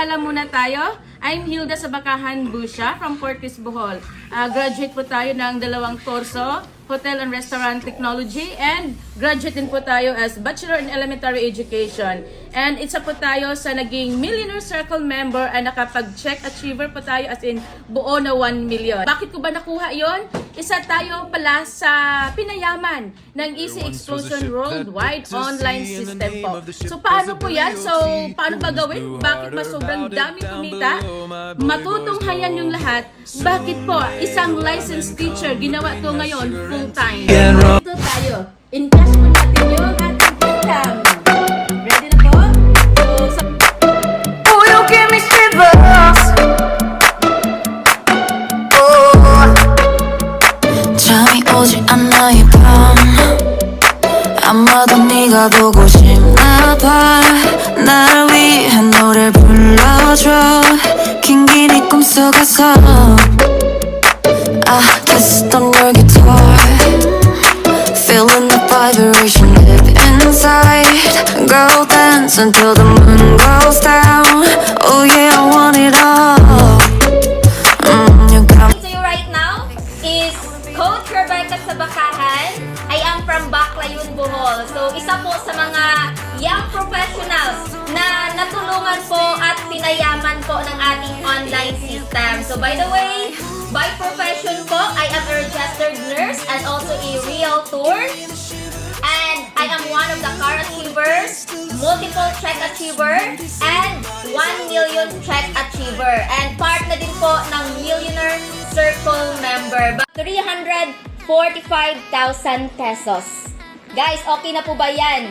Magpakilala muna tayo. I'm Hilda Sabakahan Busha from Fortis Bohol. Graduate po tayo ng dalawang kurso, Hotel and Restaurant Technology, and graduate din po tayo as Bachelor in Elementary Education. And isa po tayo sa naging Millionaire Circle member and nakapag-check achiever po tayo as in buo na 1 million. Bakit ko ba nakuha yon? Isa tayo pala sa pinayaman ng Easy Explosion Worldwide online system po. So paano po yan? So paano ba gawin? Bakit ba sobrang dami kumita? Matutunghayan yung lahat. Bakit po? Isang licensed teacher, ginawa ko ngayon full-time. Ito tayo. In-cash po natin yung ating income. Ready na po? So, Oh, you give me shivers. Oh, 잠이 오지 않아 이 밤. 아마도 네가 보고 싶나 봐. 나를 위해 노래를 불러줘. 긴 길이 꿈속에서 I kissed on your guitar. Feeling the vibration live inside. Girl, dance until the moon goes down. Oh yeah, I want it all. You got To you right now is Coach Rebecca Sabakahan. I am from Baclayon, Bohol. So, isa po sa mga young professionals na natulungan po at pinayaman po ng ating online system. So, by the way, by profession po, I am a registered nurse and also a realtor. And I am one of the car achievers, multiple check achiever, and 1 million check achiever. And part na din po ng Millionaire Circle member. 345,000 pesos. Guys, okay na po ba yan?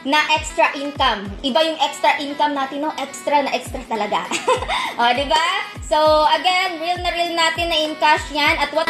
Na extra income. Iba yung extra income natin, no? Extra na extra talaga. O, diba? So, again, real na real natin na in cash yan. At what